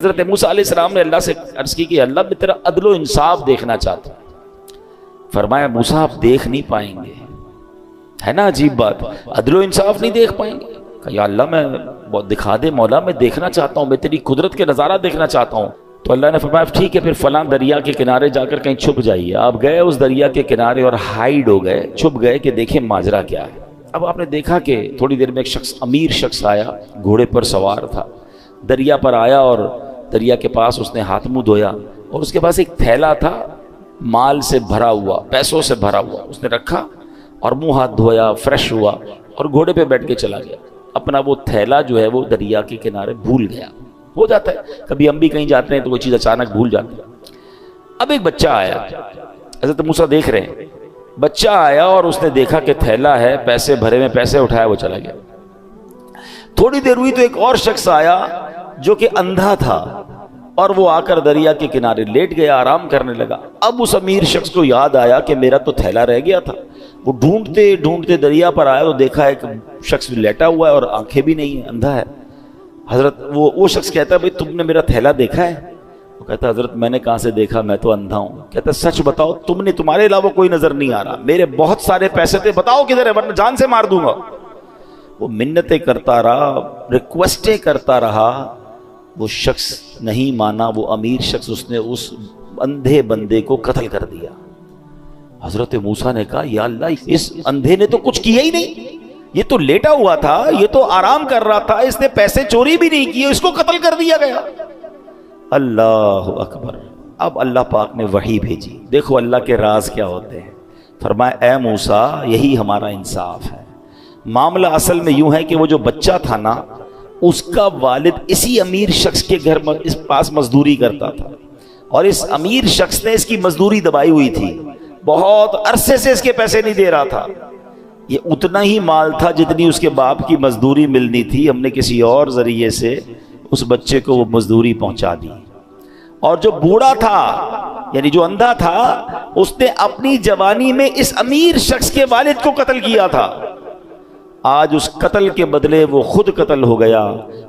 حضرت موسیٰ علیہ السلام نے اللہ سے عرض کی کہ اللہ میں تیرا عدل و انصاف دیکھنا چاہتا ہوں۔ فرمایا موسیٰ آپ دیکھ نہیں پائیں گے، ہے نا عجیب بات، عدل و انصاف نہیں دیکھ پائیں گے۔ کہا یا اللہ میں دکھا دے مولا، میں دیکھنا چاہتا ہوں، میں تیری قدرت کے نظارہ دیکھنا چاہتا ہوں۔ تو اللہ نے فرمایا ٹھیک ہے، پھر فلاں دریا کے کنارے جا کر کہیں چھپ جائیے۔ آپ گئے اس دریا کے کنارے اور ہائیڈ ہو گئے، چھپ گئے کہ دیکھیں ماجرا کیا ہے۔ اب آپ نے دیکھا کہ تھوڑی دیر میں ایک شخص، امیر شخص آیا، گھوڑے پر سوار تھا، دریا پر آیا اور دریا کے پاس اس نے ہاتھ منہ دھویا اور اس کے پاس ایک تھیلا تھا مال سے بھرا ہوا، پیسوں سے بھرا ہوا، اس نے رکھا اور منہ ہاتھ دھویا، فریش ہوا اور گھوڑے پہ بیٹھ کے چلا گیا۔ اپنا وہ تھیلا جو ہے وہ دریا کے کنارے بھول گیا۔ ہو جاتا ہے کبھی ہم بھی کہیں جاتے ہیں تو کوئی چیز اچانک بھول جاتے ہیں۔ اب ایک بچہ آیا، حضرت موسیٰ دیکھ رہے ہیں، بچہ آیا اور اس نے دیکھا کہ تھیلا ہے، پیسے بھرے میں، پیسے اٹھایا، وہ چلا گیا۔ تھوڑی دیر ہوئی تو ایک اور شخص آیا جو کہ اندھا تھا اور وہ آ کر دریا کے کنارے لیٹ گیا، آرام کرنے لگا۔ اب اس امیر شخص کو یاد آیا کہ میرا تو تھیلا رہ گیا تھا۔ وہ ڈھونڈتے ڈھونڈتے دریا پر آیا تو دیکھا ایک شخص لیٹا ہوا ہے اور آنکھیں بھی نہیں ہیں، اندھا ہے۔ حضرت وہ شخص کہتا ہے بھئی تم نے میرا تھیلا دیکھا ہے؟ وہ کہتا ہے حضرت میں نے کہاں سے دیکھا، میں تو اندھا ہوں۔ کہتا ہے سچ بتاؤ، تمہارے علاوہ کوئی نظر نہیں آ رہا، میرے بہت سارے پیسے تھے، بتاؤ کدھر ہے ورنہ جان سے مار دوں گا۔ وہ منتیں کرتا رہا، ریکویسٹیں کرتا رہا، وہ شخص نہیں مانا، وہ امیر شخص، اس نے اس اندھے بندے کو قتل کر دیا۔ حضرت موسیٰ نے کہا یا اللہ، اس اندھے نے تو کچھ کیا ہی نہیں، یہ تو لیٹا ہوا تھا، یہ تو آرام کر رہا تھا، اس نے پیسے چوری بھی نہیں کیے، اس کو قتل کر دیا گیا۔ اللہ اکبر۔ اب اللہ پاک نے وحی بھیجی، دیکھو اللہ کے راز کیا ہوتے ہیں۔ فرمایا اے موسیٰ، یہی ہمارا انصاف ہے۔ معاملہ اصل میں یوں ہے کہ وہ جو بچہ تھا نا، اس کا والد اسی امیر شخص کے گھر اس پاس مزدوری کرتا تھا اور اس امیر شخص نے اس کی مزدوری دبائی ہوئی تھی، بہت عرصے سے اس کے پیسے نہیں دے رہا تھا۔ یہ اتنا ہی مال تھا جتنی اس کے باپ کی مزدوری ملنی تھی، ہم نے کسی اور ذریعے سے اس بچے کو وہ مزدوری پہنچا دی۔ اور جو بوڑھا تھا، یعنی جو اندھا تھا، اس نے اپنی جوانی میں اس امیر شخص کے والد کو قتل کیا تھا۔ آج اس قتل کے بدلے وہ خود قتل ہو گیا،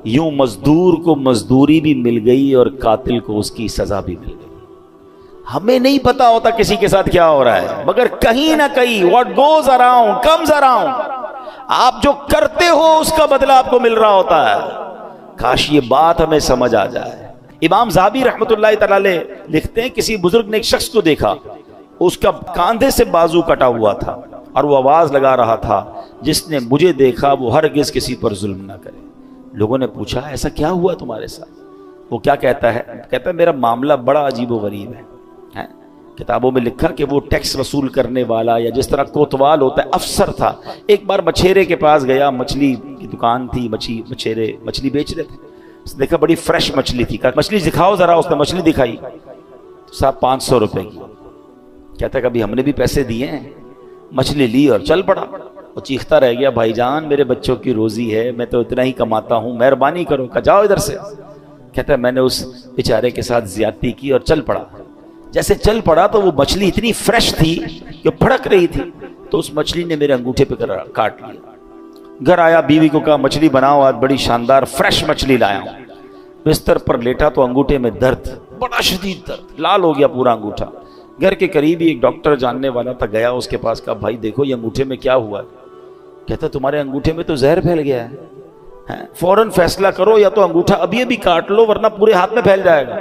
یوں مزدور کو مزدوری بھی مل گئی اور قاتل کو اس کی سزا بھی مل گئی۔ ہمیں نہیں پتا ہوتا کسی کے ساتھ کیا ہو رہا ہے، مگر کہیں نہ کہیں what goes around comes around، آپ جو کرتے ہو اس کا بدلہ آپ کو مل رہا ہوتا ہے۔ کاش یہ بات ہمیں سمجھ آ جائے۔ امام ذہبی رحمۃ اللہ تعالی لکھتے ہیں کسی بزرگ نے ایک شخص کو دیکھا، اس کا کاندھے سے بازو کٹا ہوا تھا اور وہ آواز لگا رہا تھا جس نے مجھے دیکھا وہ ہرگز کسی پر ظلم نہ کرے۔ لوگوں نے پوچھا ایسا کیا ہوا تمہارے ساتھ؟ وہ کیا کہتا ہے؟ کہتا ہے میرا معاملہ بڑا عجیب و غریب ہے۔ کتابوں میں لکھا کہ وہ ٹیکس وصول کرنے والا یا جس طرح کوتوال ہوتا ہے افسر تھا۔ ایک بار مچھیرے کے پاس گیا، مچھلی کی دکان تھی، مچھیرے مچھلی بیچ رہے تھے۔ اس نے دیکھا بڑی فریش مچھلی تھی، کہا مچھلی دکھاؤ ذرا۔ اس نے مچھلی دکھائی، صاحب 500 روپے کی۔ کہتا ہے کبھی ہم نے بھی پیسے دیے ہیں؟ مچھلی لی اور چل پڑا۔ وہ چیختا رہ گیا بھائی جان میرے بچوں کی روزی ہے، میں تو اتنا ہی کماتا ہوں، مہربانی کرو۔ کہا جاؤ ادھر سے۔ کہتا ہے میں نے اس بیچارے کے ساتھ زیادتی کی اور چل پڑا۔ جیسے چل پڑا تو وہ مچھلی اتنی فریش تھی کہ پھڑک رہی تھی، تو اس مچھلی نے میرے انگوٹھے پہ کاٹ لیا۔ گھر آیا، بیوی کو کہا مچھلی بناؤ، آج بڑی شاندار فریش مچھلی لایا ہوں۔ بستر پر لیٹا تو انگوٹھے میں درد، بڑا شدید درد، لال ہو گیا پورا انگوٹھا۔ گھر کے قریب ہی ایک ڈاکٹر جاننے والا تھا، گیا اس کے پاس، کہا بھائی دیکھو یہ انگوٹھے میں کیا ہوا ہے۔ کہتا تمہارے انگوٹھے میں تو زہر پھیل گیا ہے، فوراً فیصلہ کرو، یا تو انگوٹھا ابھی ابھی کاٹ لو ورنہ پورے ہاتھ میں پھیل جائے گا۔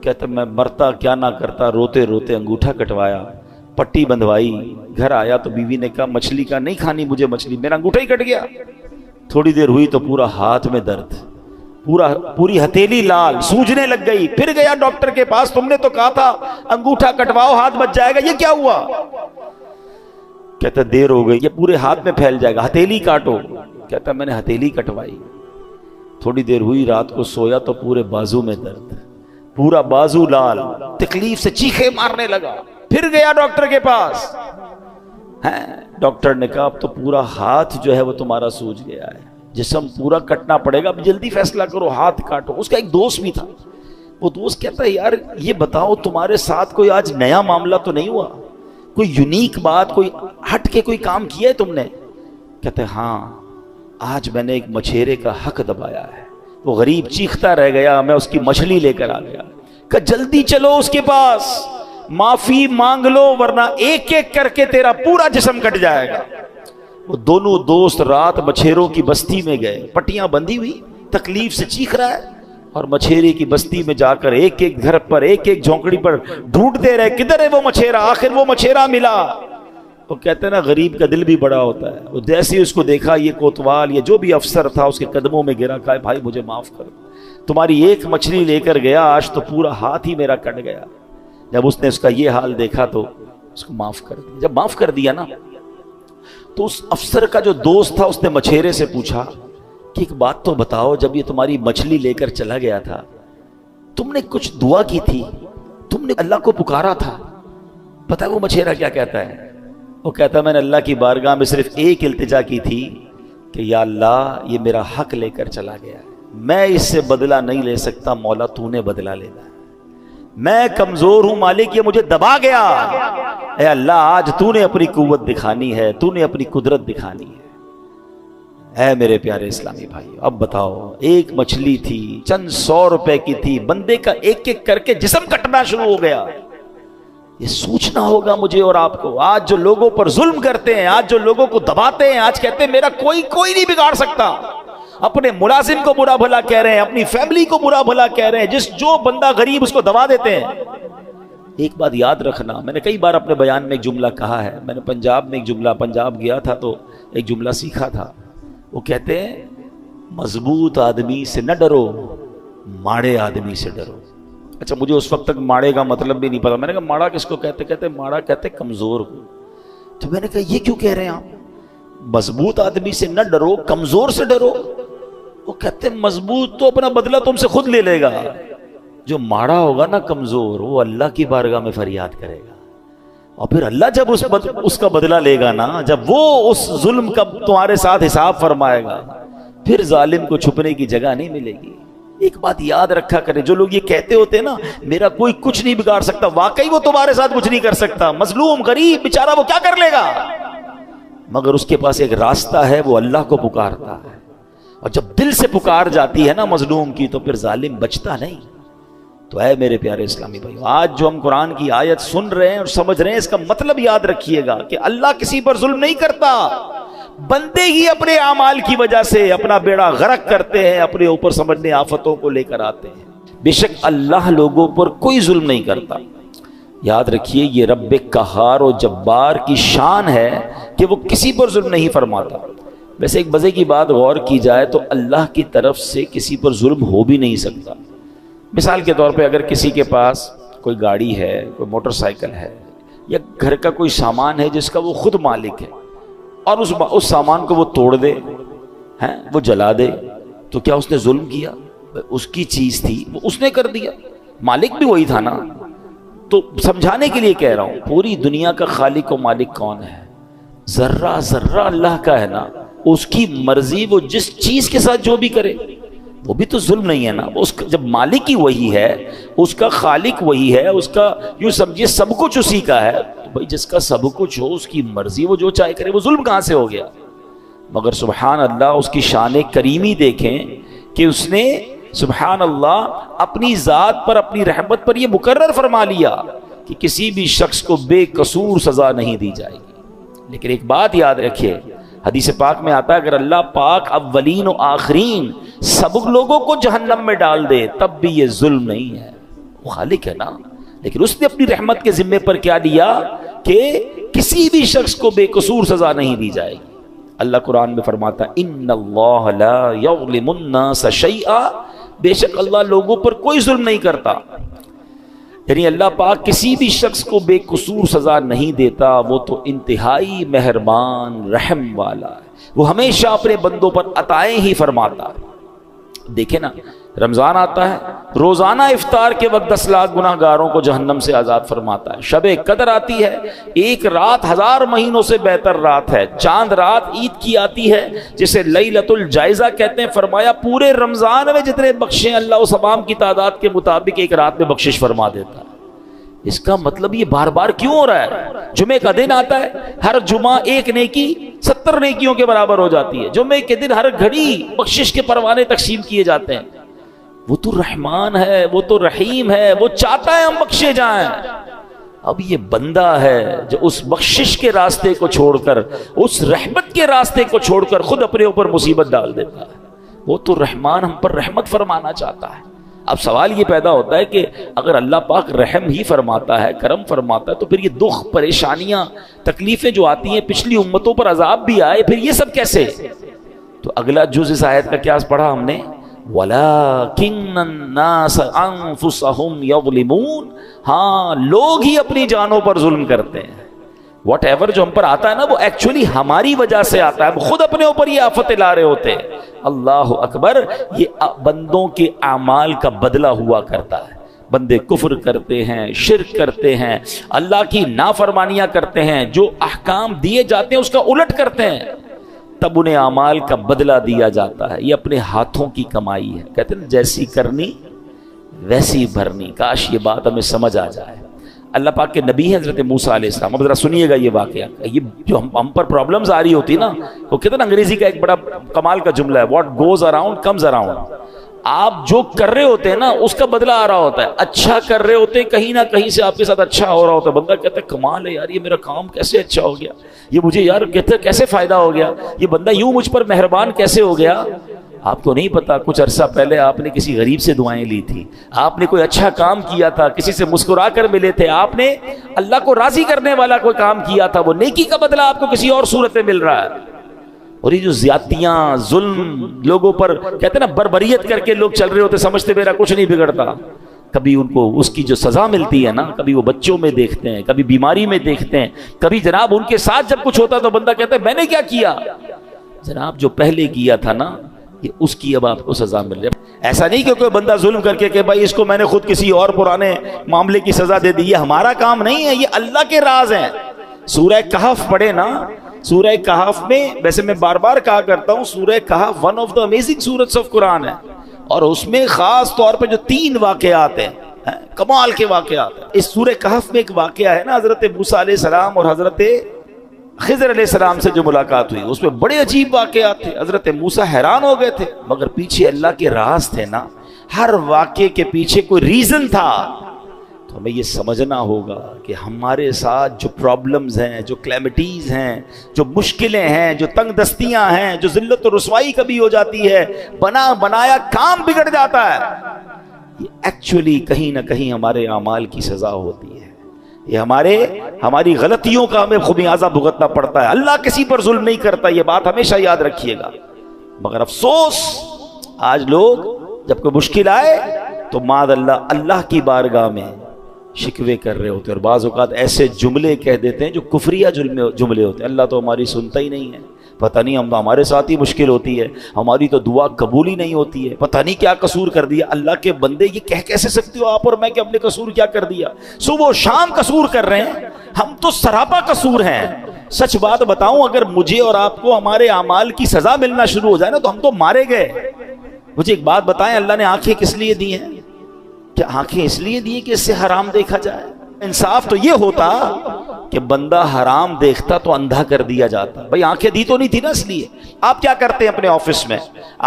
کہتا میں مرتا کیا نہ کرتا، روتے روتے انگوٹھا کٹوایا، پٹی بندھوائی۔ گھر آیا تو بیوی نے کہا مچھلی کا نہیں کھانی مجھے مچھلی، میرا انگوٹھا ہی کٹ گیا۔ تھوڑی دیر ہوئی تو پورا ہاتھ میں درد، پوری ہتھیلی لال، سوجنے لگ گئی۔ پھر گیا ڈاکٹر کے پاس، تم نے تو کہا تھا انگوٹھا کٹواؤ ہاتھ بچ جائے گا، یہ کیا ہوا؟ کہتا دیر ہو گئی، یہ پورے ہاتھ میں پھیل جائے گا، ہتھیلی کاٹو۔ کہتا میں نے ہتھیلی کٹوائی۔ تھوڑی دیر ہوئی، رات کو سویا تو پورے بازو میں درد، پورا بازو لال، تکلیف سے چیخے مارنے لگا۔ پھر گیا ڈاکٹر کے پاس، ڈاکٹر نے کہا اب تو پورا ہاتھ جو ہے وہ تمہارا سوج گیا ہے، جسم پورا کٹنا پڑے گا، اب جلدی فیصلہ کرو، ہاتھ کاٹو۔ اس کا ایک دوست بھی تھا، وہ دوست کہتا ہے یار یہ بتاؤ تمہارے ساتھ کوئی آج نیا معاملہ تو نہیں ہوا، کوئی یونیک بات، کوئی ہٹ کے کوئی کام کیا ہے تم نے؟ کہتے ہاں آج میں نے ایک مچھیرے کا حق دبایا ہے، وہ غریب چیختا رہ گیا، میں اس کی مچھلی لے کر آ گیا، کہ جلدی چلو اس کے پاس، معافی مانگ لو ورنہ ایک ایک کر کے تیرا پورا جسم کٹ جائے گا۔ وہ دونوں دوست رات مچھیروں کی بستی میں گئے، پٹیاں بندھی ہوئی، تکلیف سے چیخ رہا ہے، اور مچھیرے کی بستی میں جا کر ایک ایک گھر پر، ایک ایک جھونکڑی پر ڈھونڈتے رہے، کدھر ہے وہ مچھیرا؟ آخر وہ مچھیرا ملا۔ وہ کہتے ہیں نا غریب کا دل بھی بڑا ہوتا ہے، وہ جیسے ہی اس کو دیکھا، یہ کوتوال، یہ جو بھی افسر تھا اس کے قدموں میں گرا، کہا بھائی مجھے معاف کر، تمہاری ایک مچھلی لے کر گیا، آج تو پورا ہاتھ ہی میرا کٹ گیا۔ جب اس نے اس کا یہ حال دیکھا تو اس کو معاف کر دیا۔ جب معاف کر دیا نا تو اس افسر کا جو دوست تھا اس نے مچھیرے سے پوچھا کہ ایک بات تو بتاؤ، جب یہ تمہاری مچھلی لے کر چلا گیا تھا تم نے کچھ دعا کی تھی، تم نے اللہ کو پکارا تھا؟ پتہ ہے وہ مچھیرا کیا کہتا ہے؟ وہ کہتا ہے میں نے اللہ کی بارگاہ میں صرف ایک التجا کی تھی کہ یا اللہ یہ میرا حق لے کر چلا گیا ہے، میں اس سے بدلہ نہیں لے سکتا، مولا تو نے بدلہ لینا ہے، میں کمزور ہوں مالک، یہ مجھے دبا گیا، اے اللہ آج تو نے اپنی قوت دکھانی ہے، تو نے اپنی قدرت دکھانی ہے۔ اے میرے پیارے اسلامی بھائی، اب بتاؤ، ایک مچھلی تھی، چند 100 روپے کی تھی، بندے کا ایک ایک کر کے جسم کٹنا شروع ہو گیا۔ یہ سوچنا ہوگا مجھے اور آپ کو، آج جو لوگوں پر ظلم کرتے ہیں، آج جو لوگوں کو دباتے ہیں، آج کہتے ہیں میرا کوئی نہیں بگاڑ سکتا، اپنے ملازم کو برا بھلا کہہ رہے ہیں، اپنی فیملی کو برا بھلا کہہ رہے ہیں، جو بندہ غریب اس کو دبا دیتے ہیں۔ ایک بات یاد رکھنا، میں نے کئی بار اپنے بیان میں ایک جملہ کہا ہے، میں نے پنجاب گیا تھا تو ایک جملہ سیکھا تھا، وہ کہتے ہیں مضبوط آدمی سے نہ ڈرو، ماڑے آدمی سے ڈرو۔ اچھا مجھے اس وقت تک ماڑے کا مطلب بھی نہیں پتا، میں نے کہا ماڑا کس کو کہتے ماڑا کہتے کمزور کو۔ تو میں نے کہا یہ کیوں کہہ رہے ہیں آپ، مضبوط آدمی سے نہ ڈرو کمزور سے ڈرو؟ وہ کہتے ہیں مضبوط تو اپنا بدلہ تم سے خود لے لے گا، جو ماڑا ہوگا نا کمزور، وہ اللہ کی بارگاہ میں فریاد کرے گا، اور پھر اللہ جب اس کا بدلہ لے گا نا، جب وہ اس ظلم کا تمہارے ساتھ حساب فرمائے گا، پھر ظالم کو چھپنے کی جگہ نہیں ملے گی۔ ایک بات یاد رکھا کریں، جو لوگ یہ کہتے ہوتے ہیں نا میرا کوئی کچھ نہیں بگاڑ سکتا، واقعی وہ تمہارے ساتھ کچھ نہیں کر سکتا، مظلوم غریب بیچارہ وہ کیا کر لے گا، مگر اس کے پاس ایک راستہ ہے، وہ اللہ کو پکارتا ہے، اور جب دل سے پکار جاتی ہے نا مظلوم کی تو پھر ظالم بچتا نہیں۔ تو اے میرے پیارے اسلامی بھائی، آج جو ہم قرآن کی آیت سن رہے ہیں اور سمجھ رہے ہیں، اس کا مطلب یاد رکھیے گا کہ اللہ کسی پر ظلم نہیں کرتا، بندے ہی اپنے اعمال کی وجہ سے اپنا بیڑا غرق کرتے ہیں، اپنے اوپر سمجھنے آفتوں کو لے کر آتے ہیں۔ بے شک اللہ لوگوں پر کوئی ظلم نہیں کرتا۔ یاد رکھیے یہ رب قہار و جبار کی شان ہے کہ وہ کسی پر ظلم نہیں فرماتا۔ ویسے ایک مزے کی بات غور کی جائے تو اللہ کی طرف سے کسی پر ظلم ہو بھی نہیں سکتا۔ مثال کے طور پہ اگر کسی کے پاس کوئی گاڑی ہے، کوئی موٹر سائیکل ہے، یا گھر کا کوئی سامان ہے جس کا وہ خود مالک ہے، اور اس سامان کو وہ توڑ دے، وہ جلا دے، تو کیا اس نے ظلم کیا؟ اس کی چیز تھی، وہ اس نے کر دیا، مالک بھی وہی تھا نا۔ تو سمجھانے کے لیے کہہ رہا ہوں، پوری دنیا کا خالق و مالک کون ہے؟ ذرہ ذرہ اللہ کا ہے نا، اس کی مرضی، وہ جس چیز کے ساتھ جو بھی کرے وہ بھی تو ظلم نہیں ہے نا۔ جب مالک ہی وہی ہے، اس کا خالق وہی ہے، اس کا یوں سمجھیے سب کچھ اسی کا ہے، تو بھائی جس کا سب کچھ ہو، اس کی مرضی، وہ جو چاہے کرے، وہ ظلم کہاں سے ہو گیا؟ مگر سبحان اللہ، اس کی شان کریمی دیکھیں کہ اس نے سبحان اللہ اپنی ذات پر، اپنی رحمت پر یہ مقرر فرما لیا کہ کسی بھی شخص کو بے قصور سزا نہیں دی جائے گی۔ لیکن ایک بات یاد رکھیے، حدیث پاک میں آتا ہے اگر اللہ پاک اولین و آخرین سب لوگوں کو جہنم میں ڈال دے تب بھی یہ ظلم نہیں ہے، وہ خالق ہے نا۔ لیکن اس نے اپنی رحمت کے ذمے پر کیا لیا کہ کسی بھی شخص کو بے قصور سزا نہیں دی جائے گی۔ اللہ قرآن میں فرماتا ہے ان اللہ لا یظلم الناس شیئا، بے شک اللہ لوگوں پر کوئی ظلم نہیں کرتا، یعنی اللہ پاک کسی بھی شخص کو بے قصور سزا نہیں دیتا، وہ تو انتہائی مہربان رحم والا ہے، وہ ہمیشہ اپنے بندوں پر عطائیں ہی فرماتا ہے۔ دیکھیں نا، رمضان آتا ہے، روزانہ افطار کے وقت 10 لاکھ گناہ گاروں کو جہنم سے آزاد فرماتا ہے۔ شب قدر آتی ہے، ایک رات 1000 مہینوں سے بہتر رات ہے، چاند رات عید کی آتی ہے جسے لیلۃ الجائزہ کہتے ہیں۔ فرمایا پورے رمضان میں جتنے بخشیں اللہ اس تمام کی تعداد کے مطابق ایک رات میں بخشش فرما دیتا ہے۔ اس کا مطلب یہ بار بار کیوں ہو رہا ہے؟ جمعے کا دن آتا ہے، ہر جمعہ ایک نیکی 70 نیکیوں کے برابر ہو جاتی ہے. جمعے کے دن ہر گھڑی بخشش کے پروانے تقسیم کیے جاتے ہیں. وہ تو رحمان ہے، وہ تو رحیم ہے، وہ چاہتا ہے ہم بخشے جائیں. اب یہ بندہ ہے جو اس بخشش کے راستے کو چھوڑ کر، اس رحمت کے راستے کو چھوڑ کر خود اپنے اوپر مصیبت ڈال دیتا ہے. وہ تو رحمان ہم پر رحمت فرمانا چاہتا ہے. اب سوال یہ پیدا ہوتا ہے کہ اگر اللہ پاک رحم ہی فرماتا ہے، کرم فرماتا ہے، تو پھر یہ دکھ، پریشانیاں، تکلیفیں جو آتی ہیں، پچھلی امتوں پر عذاب بھی آئے، پھر یہ سب کیسے؟ تو اگلا جز اس آیت کا کیا پڑھا ہم نے؟ وَلَٰكِنَّ النَّاسَ أَنفُسَهُمْ يَظْلِمُونَ. ہاں، لوگ ہی اپنی جانوں پر ظلم کرتے ہیں. واٹ ایور جو ہم پر آتا ہے نا، وہ ایکچولی ہماری وجہ سے آتا ہے. ہم خود اپنے اوپر یہ آفتیں لا رہے ہوتے ہیں. اللہ اکبر. یہ بندوں کے اعمال کا بدلہ ہوا کرتا ہے. بندے کفر کرتے ہیں، شرک کرتے ہیں، اللہ کی نافرمانیاں کرتے ہیں، جو احکام دیے جاتے ہیں اس کا الٹ کرتے ہیں، تب انہیں اعمال کا بدلہ دیا جاتا ہے. یہ اپنے ہاتھوں کی کمائی ہے. کہتے ہیں جیسی کرنی ویسی بھرنی. کاش یہ بات ہمیں سمجھ آ جائے. اللہ پاک کے نبی ہیں حضرت موسیٰ علیہ السلام. اب ذرا سنیے گا یہ واقعہ. یہ جو ہم پر پرابلمز آ رہی ہوتی نا، وہ کہتے ہیں انگریزی کا ایک بڑا کمال کا جملہ ہے، what goes around comes around. آپ جو کر رہے ہوتے ہیں نا اس کا بدلہ آ رہا ہوتا ہے. اچھا کر رہے ہوتے ہیں، کہیں نہ کہیں سے آپ کے ساتھ اچھا ہو رہا ہوتا ہے. بندہ کہتا ہے کمال ہے یار، یہ میرا کام کیسے اچھا ہو گیا، یہ مجھے یار کہتے کیسے فائدہ ہو گیا، یہ بندہ یوں مجھ پر مہربان کیسے ہو گیا. آپ کو نہیں پتا کچھ عرصہ پہلے آپ نے کسی غریب سے دعائیں لی تھی، آپ نے کوئی اچھا کام کیا تھا، کسی سے مسکرا کر ملے تھے، آپ نے اللہ کو راضی کرنے والا کوئی کام کیا تھا. وہ نیکی کا بدلہ آپ کو کسی اور صورت میں مل رہا ہے. اور یہ جو زیادتیاں، ظلم لوگوں پر، کہتے ہیں نا بربریت کر کے لوگ چل رہے ہوتے، سمجھتے میرا کچھ نہیں بگڑتا. کبھی ان کو اس کی جو سزا ملتی ہے نا، کبھی وہ بچوں میں دیکھتے ہیں، کبھی بیماری میں دیکھتے ہیں، کبھی جناب ان کے ساتھ جب کچھ ہوتا تو بندہ کہتا ہے میں نے کیا کیا. جناب جو پہلے کیا تھا نا، یہ اس کی اب آپ کو سزا مل رہی ہے. ایسا نہیں کہ کوئی بندہ ظلم کر کے کہ بھائی اس کو میں نے خود کسی اور پرانے معاملے کی سزا دے دی. یہ ہمارا کام نہیں ہے، یہ اللہ کے راز ہیں. سورہ کہف پڑھے نا، سورہ کہف میں، ویسے میں بار بار کہا کرتا ہوں، Surah Kahf one of the amazing surahs of Quran ہے. اور اس میں خاص طور پہ جو 3 واقعات ہیں، کمال کے واقعات ہیں. اس سورہ کہف میں ایک واقعہ ہے نا، حضرت موسیٰ علیہ السلام اور حضرت خضر علیہ السلام سے جو ملاقات ہوئی، اس میں بڑے عجیب واقعات تھے. حضرت موسیٰ حیران ہو گئے تھے، مگر پیچھے اللہ کے راز تھے نا. ہر واقعے کے پیچھے کوئی ریزن تھا. تو ہمیں یہ سمجھنا ہوگا کہ ہمارے ساتھ جو پرابلمز ہیں، جو کلیمٹیز ہیں، جو مشکلیں ہیں، جو تنگ دستیاں ہیں، جو ذلت و رسوائی کبھی ہو جاتی ہے، بنایا کام بگڑ جاتا ہے، یہ ایکچولی کہیں نہ کہیں ہمارے اعمال کی سزا ہوتی ہے. یہ ہماری غلطیوں کا ہمیں خمیازہ بھگتنا پڑتا ہے. اللہ کسی پر ظلم نہیں کرتا، یہ بات ہمیشہ یاد رکھیے گا. مگر افسوس آج لوگ جب کوئی مشکل آئے تو معاذ اللہ کی بارگاہ میں شکوے کر رہے ہوتے ہیں، اور بعض اوقات ایسے جملے کہہ دیتے ہیں جو کفریہ جملے ہوتے ہیں. اللہ تو ہماری سنتا ہی نہیں ہے، پتہ نہیں ہم تو ہمارے ساتھ ہی مشکل ہوتی ہے، ہماری تو دعا قبول ہی نہیں ہوتی ہے، پتہ نہیں کیا قصور کر دیا. اللہ کے بندے یہ کہہ کیسے سکتے ہو آپ اور میں کہ ہم نے قصور کیا کر دیا؟ صبح و شام قصور کر رہے ہیں، ہم تو سراپا قصور ہیں. سچ بات بتاؤں، اگر مجھے اور آپ کو ہمارے اعمال کی سزا ملنا شروع ہو جائے نا تو ہم تو مارے گئے. مجھے ایک بات بتائیں، اللہ نے آنکھیں کس لیے دی ہیں؟ کیا آنکھیں اس لیے دی کہ اس سے حرام دیکھا جائے؟ انصاف تو یہ ہوتا کہ بندہ حرام دیکھتا تو اندھا کر دیا جاتا. بھائی آنکھیں دی تو نہیں تھی نا اس لیے. آپ کیا کرتے ہیں اپنے آفس میں؟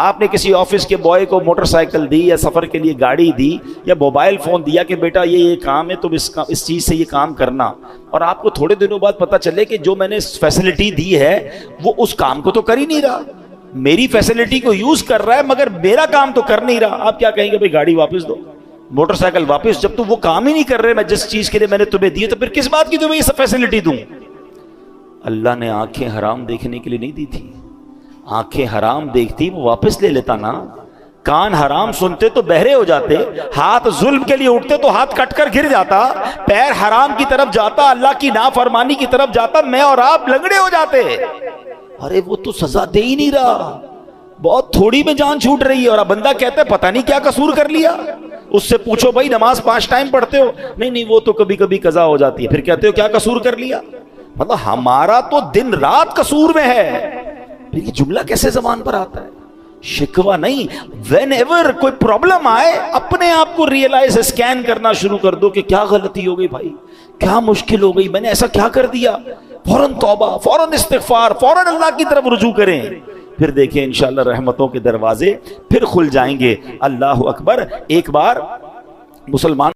آپ نے کسی آفس کے بوائے کو موٹر سائیکل دی، یا سفر کے لیے گاڑی دی، یا موبائل فون دیا کہ بیٹا یہ کام ہے، تم اس چیز سے یہ کام کرنا. اور آپ کو تھوڑے دنوں بعد پتہ چلے کہ جو میں نے فیسلٹی دی ہے وہ اس کام کو تو کر ہی نہیں رہا، میری فیسلٹی کو یوز کر رہا ہے مگر میرا کام تو کر نہیں رہا. آپ کیا کہیں گے؟ بھائی گاڑی واپس دو، موٹر سائیکل واپس. جب تم وہ کام ہی نہیں کر رہے میں جس چیز کے لیے میں نے تمہیں دی تو پھر کس بات کی تمہیں یہ سب فیسلٹی دوں؟ اللہ نے آنکھیں حرام دیکھنے کے لیے نہیں دی تھی. آنکھیں حرام دیکھتی وہ واپس لے لیتا نا. کان حرام سنتے تو بہرے ہو جاتے، ہاتھ ظلم کے لیے اٹھتے تو ہاتھ کٹ کر گر جاتا، پیر حرام کی طرف جاتا، اللہ کی نافرمانی کی طرف جاتا، میں اور آپ لنگڑے ہو جاتے. ارے وہ تو سزا دے ہی نہیں رہا، بہت تھوڑی میں جان چھوٹ رہی ہے. اور اب بندہ کہتا ہے پتہ نہیں کیا قصور کر لیا. اس سے پوچھو بھائی نماز 5 ٹائم پڑھتے ہو؟ نہیں وہ تو کبھی کبھی قضا ہو جاتی ہے. پھر کہتے ہو کیا قصور کر لیا؟ مطلب ہمارا تو دن رات قصور میں ہے. پھر یہ جملہ کیسے زبان پر آتا ہے؟ شکوہ نہیں. وین ایور کوئی پرابلم آئے اپنے آپ کو ریئلائز اسکین کرنا شروع کر دو کہ کیا غلطی ہو گئی بھائی, کیا مشکل ہو گئی, میں نے ایسا کیا کر دیا. فوراً توبہ, فوراً استغفار, فوراً اللہ کی طرف رجوع کریں. پھر دیکھیں انشاءاللہ رحمتوں کے دروازے پھر کھل جائیں گے. اللہ اکبر. ایک بار مسلمان